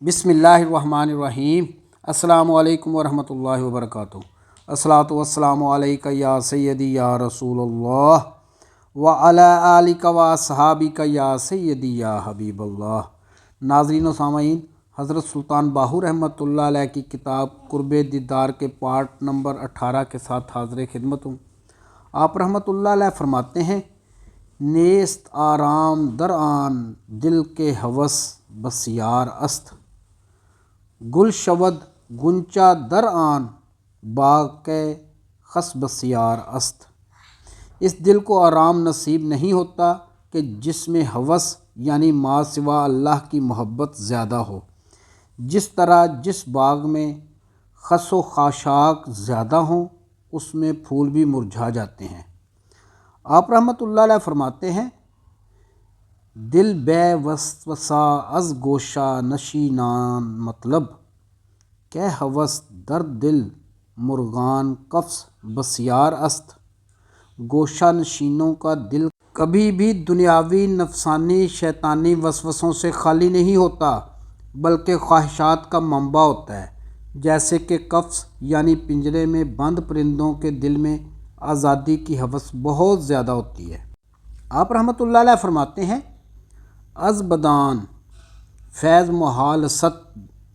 बिस्मिल्लाहिर्रहमानिर्रहीम। अस्सलामु अलैकुम वरहमतुल्लाहि वबरकातुहू। अस्सलातु वस्सलामु अलैका या सय्यदी या रसूलल्लाह व अला आलिका व अस्हाबिका या सय्यदी या हबीबल्लाह। नाज़रीन व सामईन, हज़रत सुल्तान बाहू रहमतुल्लाह अलैह की किताब कुर्बे दीदार के पार्ट नंबर 18 के साथ हाज़िर खिदमत हूँ। आप रहमतुल्लाह अलैह फरमाते हैं, नेस्त आराम दर आन दिल के हवस बसियार अस्त, गुल शवद गुंचा दर आन बाग के खस बसियार अस्त। इस दिल को आराम नसीब नहीं होता कि जिसमें हवस यानी मा सिवा अल्लाह की मोहब्बत ज़्यादा हो। जिस तरह जिस बाग में खस व खाशाक ज़्यादा हों उसमें फूल भी मुरझा जाते हैं। आप रहमतुल्लाह अलैह फरमाते हैं, दिल बे वसवसा अज गोशा नशीनान मतलब कै हवस दर दिल मुर्गान कफ्स बसियार अस्त। गोशा नशीनों का दिल कभी भी दुनियावी नफसानी शैतानी वसवसों से खाली नहीं होता, बल्कि ख्वाहिशात का मंबा होता है। जैसे कि कफ्स यानी पिंजरे में बंद परिंदों के दिल में आज़ादी की हवस बहुत ज़्यादा होती है। आप रहमतुल्लाह अलैह फरमाते हैं, अज बदान फैज़ मुहाल सत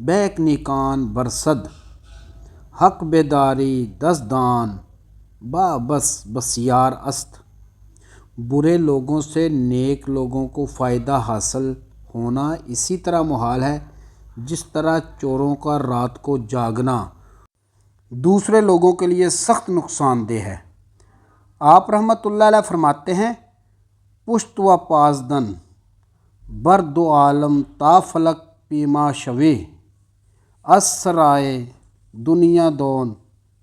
बैक निकान बरसद, हक बेदारी दसदान बा बस बसियार अस्त। बुरे लोगों से नेक लोगों को फ़ायदा हासिल होना इसी तरह मुहाल है जिस तरह चोरों का रात को जागना दूसरे लोगों के लिए सख्त नुकसानदेह है। आप रहमतुल्लाह अलैह फरमाते हैं, पुश्त व पासदन बर दो आलम ता फलक पीमा शवे, असराए दुनिया दोन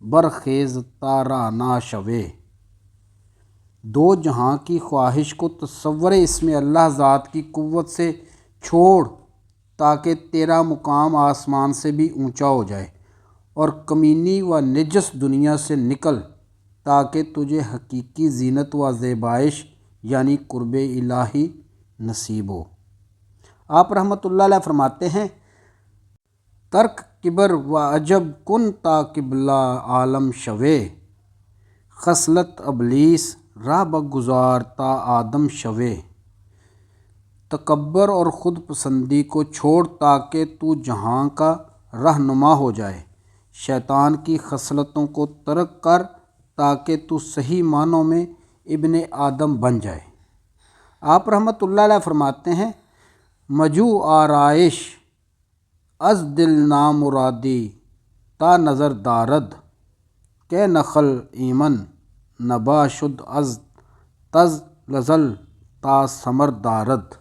बरखेज़ तारा ना शवे। दो जहाँ की ख्वाहिश को तसव्वुर इसमें अल्लाह ज़ात की कुव्वत से छोड़ ताकि तेरा मुकाम आसमान से भी ऊंचा हो जाए, और कमीनी व निजस दुनिया से निकल ताकि तुझे हकीकी जीनत व ज़ेबाइश यानी कुर्बे इलाही नसीब हो। आप रहमतुल्लाह अलैह फरमाते हैं, तर्क किबर व अजब कुन ता किबला आलम शवे, खसलत अबलीस राह बगुजार ता आदम शवे। तकब्बर और ख़ुद पसंदी को छोड़ ताकि तू जहाँ का रहनुमा हो जाए। शैतान की खसलतों को तर्क कर ताकि तू सही मानों में इब्ने आदम बन जाए। आप रहमतुल्लाह अलैह फरमाते हैं, मजू आराइश अज दिल नामुरादी ता नज़र दारद, के नखल ईमन नबा शुद अज तज लजल ता समर दारद।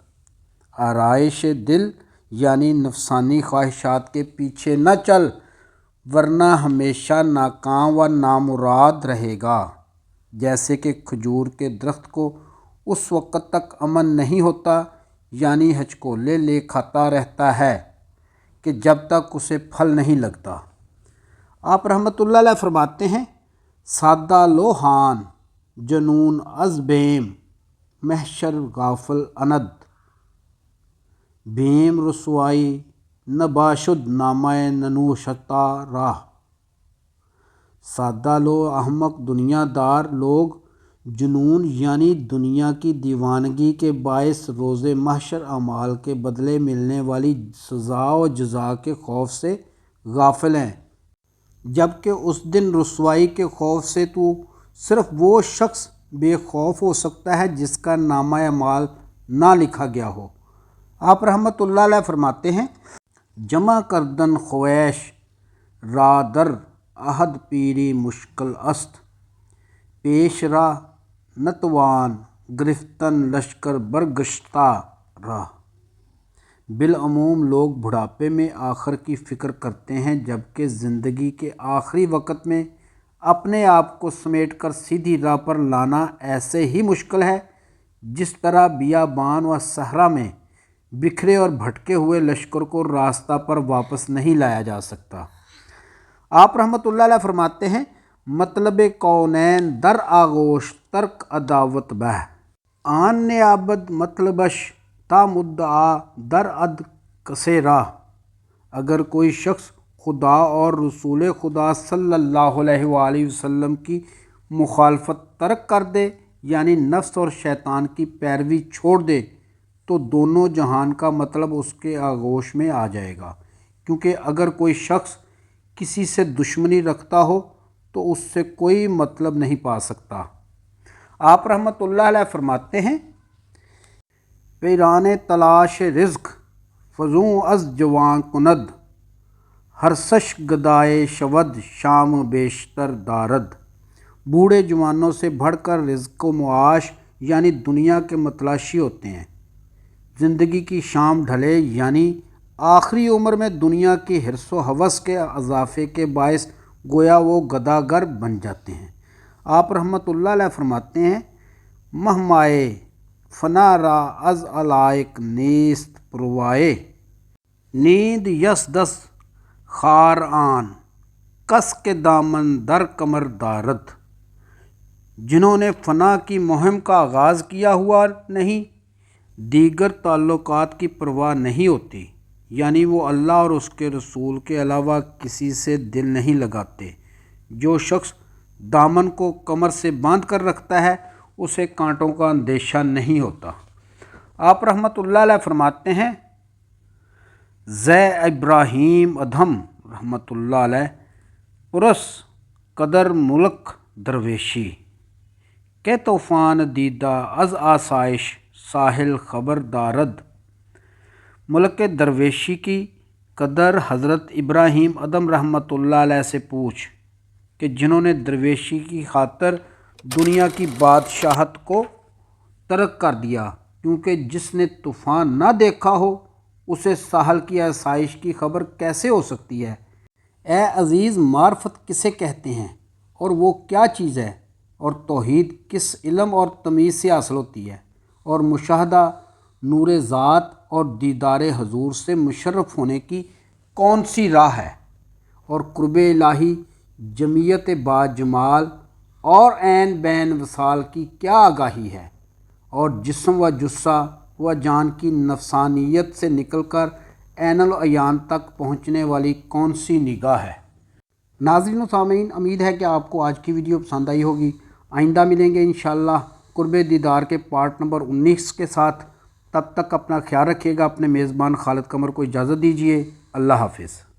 आराइश दिल यानी नफसानी ख्वाहिशात के पीछे न चल, वरना हमेशा नाकाम व नामुराद रहेगा। जैसे कि खजूर के दरख्त को उस वक़्त तक अमन नहीं होता यानी हचकोले ले खाता रहता है कि जब तक उसे फल नहीं लगता। आप रहमतुल्लाह अलैह फरमाते हैं, सादा लोहान जनून अज बेम महशर गाफल अनद, बेम रसवाई नबाशुद नामाए ननूशता राह। सादा लो अहमक दुनियादार लोग जुनून यानी दुनिया की दीवानगी के बायस रोज़े महशर अमाल के बदले मिलने वाली सज़ा व जज़ा के खौफ से गाफिल हैं, जबकि उस दिन रुसवाई के खौफ से तो सिर्फ वो शख्स बेखौफ हो सकता है जिसका नामा अमाल ना लिखा गया हो। आप रहमतुल्लाह अलैह फरमाते हैं, जमा करदन ख्वैश रादर अहद पीरी मुश्किल अस्त, पेशरा नतवान गिरफ्तन लश्कर बरगश्ता राह। बिलअमूम लोग बुढ़ापे में आखिर की फ़िक्र करते हैं, जबकि ज़िंदगी के आखिरी वक़्त में अपने आप को समेट कर सीधी राह पर लाना ऐसे ही मुश्किल है जिस तरह बियाबान व सहरा में बिखरे और भटके हुए लश्कर को रास्ता पर वापस नहीं लाया जा सकता। आप रहमतुल्लाह अलैह फरमाते हैं, मतलब कौनैन दर आगोश तर्क अदावत बह, आन ने आबद मतलबश ता मुद्दा दर अद कसे राह। اگر کوئی شخص خدا اور رسول خدا صلی اللہ علیہ وآلہ وسلم کی مخالفت ترک کر دے، یعنی نفس اور شیطان کی پیروی چھوڑ دے، تو دونوں جہان کا مطلب اس کے آغوش میں آ جائے گا، کیونکہ اگر کوئی شخص کسی سے دشمنی رکھتا ہو تو اس سے کوئی مطلب نہیں پا سکتا۔ آپ رحمۃ اللہ علیہ فرماتے ہیں، پیران تلاش رزق فزوں از جواں کند، ہر سش گدائے شود شام بیشتر دارد۔ بوڑھے جوانوں سے بڑھ کر رزق و معاش یعنی دنیا کے متلاشی ہوتے ہیں۔ زندگی کی شام ڈھلے یعنی آخری عمر میں دنیا کی حرص و ہوس کے اضافے کے باعث گویا وہ گداگر بن جاتے ہیں۔ آپ رحمۃ اللہ علیہ فرماتے ہیں، مہمائے فنا را از علائق نیست پروائے، نیند یس دس خار آن کس کے دامن در کمر دارد۔ جنہوں نے فنا کی مہم کا آغاز کیا ہوا نہیں، دیگر تعلقات کی پرواہ نہیں ہوتی، یعنی وہ اللہ اور اس کے رسول کے علاوہ کسی سے دل نہیں لگاتے۔ جو شخص دامن کو کمر سے باندھ کر رکھتا ہے اسے کانٹوں کا اندیشہ نہیں ہوتا۔ آپ رحمۃ اللہ علیہ فرماتے ہیں، زے ابراہیم ادھم رحمۃ اللہ علیہ پرس قدر ملک درویشی، کہ طوفان دیدہ از آسائش ساحل خبر دارد۔ ملک درویشی کی قدر حضرت ابراہیم ادھم رحمۃ اللہ علیہ سے پوچھ کہ جنہوں نے درویشی کی خاطر دنیا کی بادشاہت کو ترک کر دیا، کیونکہ جس نے طوفان نہ دیکھا ہو اسے ساحل کی آسائش کی خبر کیسے ہو سکتی ہے؟ اے عزیز، معرفت کسے کہتے ہیں اور وہ کیا چیز ہے، اور توحید کس علم اور تمیز سے حاصل ہوتی ہے، اور مشاہدہ نور ذات اور دیدار حضور سے مشرف ہونے کی کون سی راہ ہے، اور قرب الہی جمعیت با جمال اور عین بین وصال کی کیا آگاہی ہے، اور جسم و جثہ و جان کی نفسانیت سے نکل کر عین العیان تک پہنچنے والی کون سی نگاہ ہے۔ ناظرین و سامعین، امید ہے کہ آپ کو آج کی ویڈیو پسند آئی ہوگی۔ آئندہ ملیں گے انشاءاللہ قرب دیدار کے پارٹ نمبر 19 کے ساتھ۔ تب تک اپنا خیال رکھیے گا۔ اپنے میزبان خالد قمر کو اجازت دیجیے۔ اللہ حافظ۔